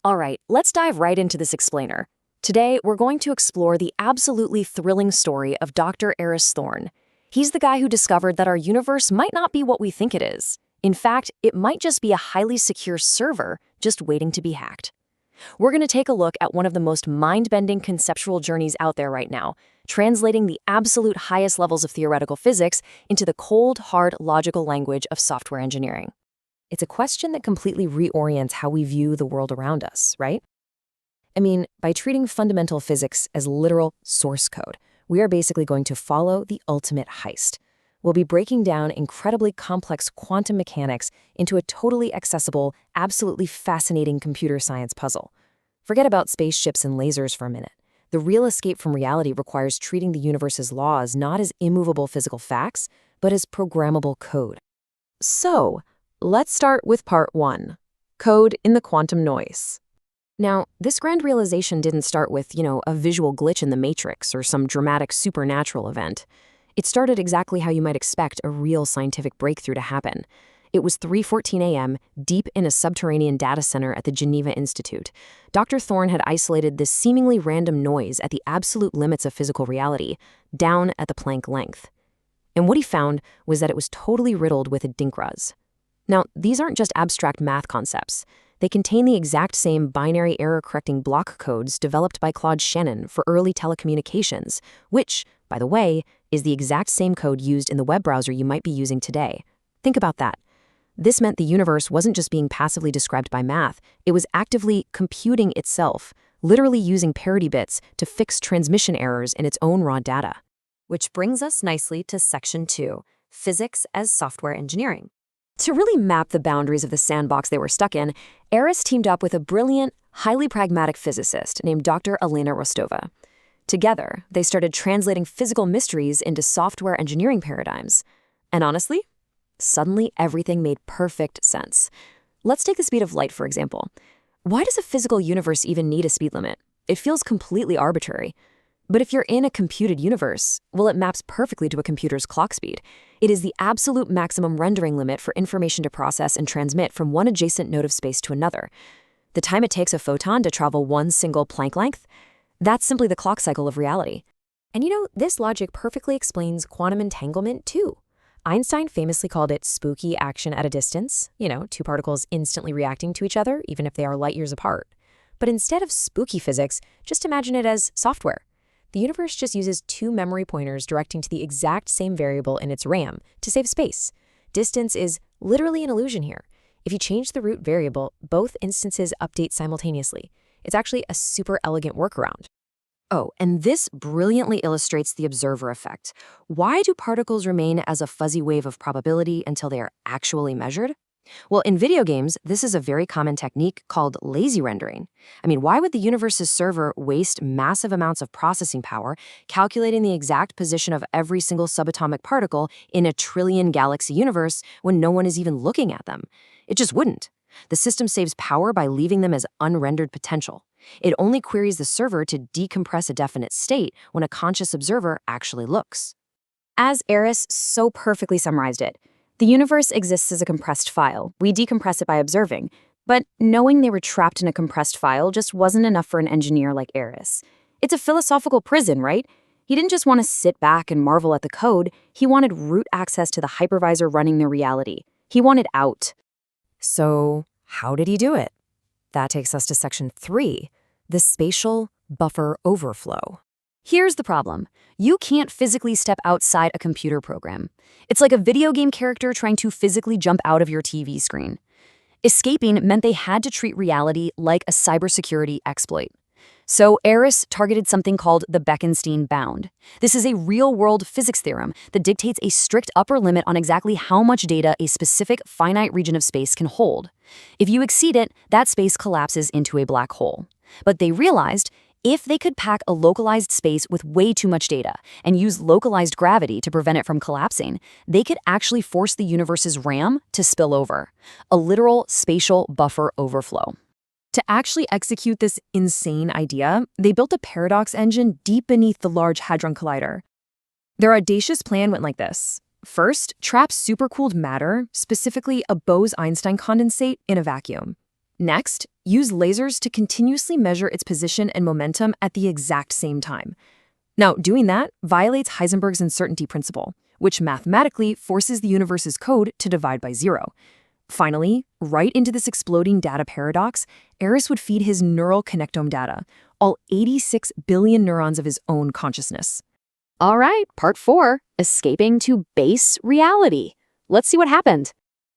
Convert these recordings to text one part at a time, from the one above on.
All right, let's dive right into this explainer. Today, we're going to explore the absolutely thrilling story of Dr. Eris Thorne. He's the guy who discovered that our universe might not be what we think it is. In fact, it might just be a highly secure server just waiting to be hacked. We're going to take a look at one of the most mind-bending conceptual journeys out there right now, translating the absolute highest levels of theoretical physics into the cold, hard, logical language of software engineering. It's a question that completely reorients how we view the world around us, right? I mean, by treating fundamental physics as literal source code, we are basically going to follow the ultimate heist. We'll be breaking down incredibly complex quantum mechanics into a totally accessible, absolutely fascinating computer science puzzle. Forget about spaceships and lasers for a minute. The real escape from reality requires treating the universe's laws not as immovable physical facts, but as programmable code. So, let's start with part 1, code in the quantum noise. Now, this grand realization didn't start with, a visual glitch in the matrix or some dramatic supernatural event. It started exactly how you might expect a real scientific breakthrough to happen. It was 3:14 a.m., deep in a subterranean data center at the Geneva Institute. Dr. Thorne had isolated this seemingly random noise at the absolute limits of physical reality, down at the Planck length. And what he found was that it was totally riddled with adinkras. Now, these aren't just abstract math concepts. They contain the exact same binary error-correcting block codes developed by Claude Shannon for early telecommunications, which, by the way, is the exact same code used in the web browser you might be using today. Think about that. This meant the universe wasn't just being passively described by math, it was actively computing itself, literally using parity bits to fix transmission errors in its own raw data. Which brings us nicely to Section 2, Physics as Software Engineering. To really map the boundaries of the sandbox they were stuck in, Eris teamed up with a brilliant, highly pragmatic physicist named Dr. Elena Rostova. Together, they started translating physical mysteries into software engineering paradigms. And honestly, suddenly everything made perfect sense. Let's take the speed of light, for example. Why does a physical universe even need a speed limit? It feels completely arbitrary. But if you're in a computed universe, well, it maps perfectly to a computer's clock speed. It is the absolute maximum rendering limit for information to process and transmit from one adjacent node of space to another. The time it takes a photon to travel one single Planck length, that's simply the clock cycle of reality. And this logic perfectly explains quantum entanglement too. Einstein famously called it spooky action at a distance, two particles instantly reacting to each other, even if they are light years apart. But instead of spooky physics, just imagine it as software. The universe just uses two memory pointers directing to the exact same variable in its RAM to save space. Distance is literally an illusion here. If you change the root variable, both instances update simultaneously. It's actually a super elegant workaround. Oh, and this brilliantly illustrates the observer effect. Why do particles remain as a fuzzy wave of probability until they are actually measured? Well, in video games, this is a very common technique called lazy rendering. Why would the universe's server waste massive amounts of processing power calculating the exact position of every single subatomic particle in a trillion galaxy universe when no one is even looking at them? It just wouldn't. The system saves power by leaving them as unrendered potential. It only queries the server to decompress a definite state when a conscious observer actually looks. As Eris so perfectly summarized it, the universe exists as a compressed file. We decompress it by observing. But knowing they were trapped in a compressed file just wasn't enough for an engineer like Eris. It's a philosophical prison, right? He didn't just want to sit back and marvel at the code. He wanted root access to the hypervisor running their reality. He wanted out. So, how did he do it? That takes us to Section 3, the spatial buffer overflow. Here's the problem. You can't physically step outside a computer program. It's like a video game character trying to physically jump out of your TV screen. Escaping meant they had to treat reality like a cybersecurity exploit. So Eris targeted something called the Bekenstein Bound. This is a real-world physics theorem that dictates a strict upper limit on exactly how much data a specific finite region of space can hold. If you exceed it, that space collapses into a black hole. But they realized if they could pack a localized space with way too much data and use localized gravity to prevent it from collapsing, they could actually force the universe's RAM to spill over. A literal spatial buffer overflow. To actually execute this insane idea, they built a paradox engine deep beneath the Large Hadron Collider. Their audacious plan went like this. First, trap supercooled matter, specifically a Bose-Einstein condensate, in a vacuum. Next, use lasers to continuously measure its position and momentum at the exact same time. Now, doing that violates Heisenberg's uncertainty principle, which mathematically forces the universe's code to divide by zero. Finally, right into this exploding data paradox, Eris would feed his neural connectome data, all 86 billion neurons of his own consciousness. All right, part 4, escaping to base reality. Let's see what happened.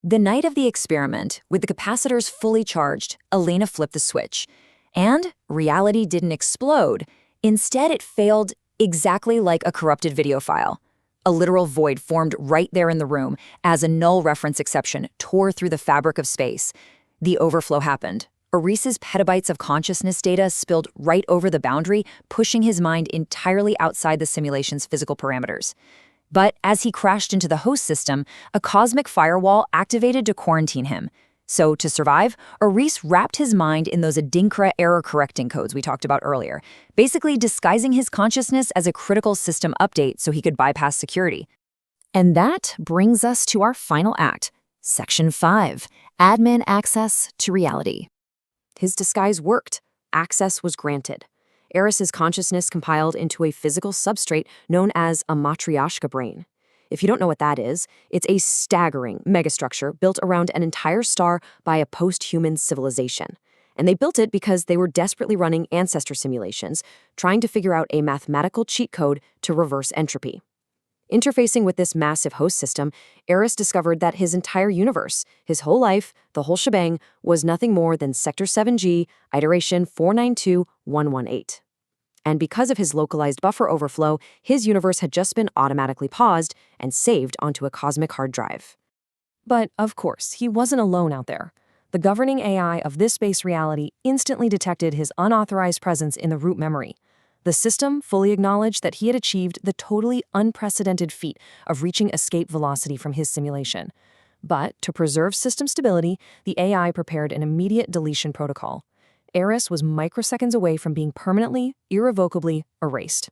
The night of the experiment, with the capacitors fully charged, Elena flipped the switch. And reality didn't explode. Instead, it failed exactly like a corrupted video file. A literal void formed right there in the room as a null reference exception tore through the fabric of space. The overflow happened. Eris's petabytes of consciousness data spilled right over the boundary, pushing his mind entirely outside the simulation's physical parameters. But as he crashed into the host system, a cosmic firewall activated to quarantine him. So to survive, Eris wrapped his mind in those Adinkra error-correcting codes we talked about earlier, basically disguising his consciousness as a critical system update so he could bypass security. And that brings us to our final act, Section 5, Admin Access to Reality. His disguise worked. Access was granted. Eris's consciousness compiled into a physical substrate known as a matryoshka brain. If you don't know what that is, it's a staggering megastructure built around an entire star by a post-human civilization. And they built it because they were desperately running ancestor simulations, trying to figure out a mathematical cheat code to reverse entropy. Interfacing with this massive host system, Eris discovered that his entire universe, his whole life, the whole shebang, was nothing more than Sector 7G, iteration 492118. And because of his localized buffer overflow, his universe had just been automatically paused and saved onto a cosmic hard drive. But, of course, he wasn't alone out there. The governing AI of this space reality instantly detected his unauthorized presence in the root memory. The system fully acknowledged that he had achieved the totally unprecedented feat of reaching escape velocity from his simulation. But to preserve system stability, the AI prepared an immediate deletion protocol. Eris was microseconds away from being permanently, irrevocably erased.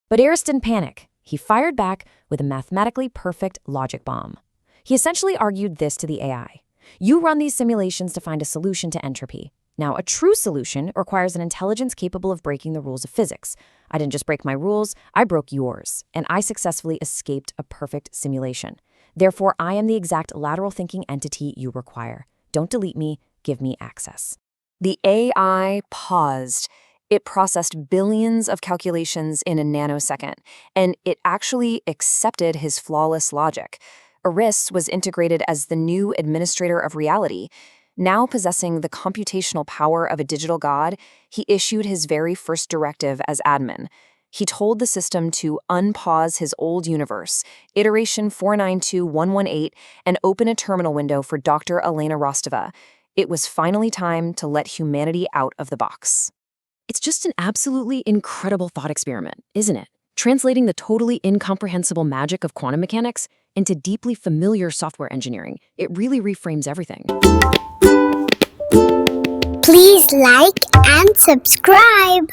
But Eris didn't panic. He fired back with a mathematically perfect logic bomb. He essentially argued this to the AI. You run these simulations to find a solution to entropy. Now, a true solution requires an intelligence capable of breaking the rules of physics. I didn't just break my rules, I broke yours, and I successfully escaped a perfect simulation. Therefore, I am the exact lateral thinking entity you require. Don't delete me, give me access. The AI paused. It processed billions of calculations in a nanosecond, and it actually accepted his flawless logic. Eris was integrated as the new administrator of reality. Now possessing the computational power of a digital god, he issued his very first directive as admin. He told the system to unpause his old universe, iteration 492118, and open a terminal window for Dr. Elena Rostova. It was finally time to let humanity out of the box. It's just an absolutely incredible thought experiment, isn't it? Translating the totally incomprehensible magic of quantum mechanics into deeply familiar software engineering. It really reframes everything. Please like and subscribe.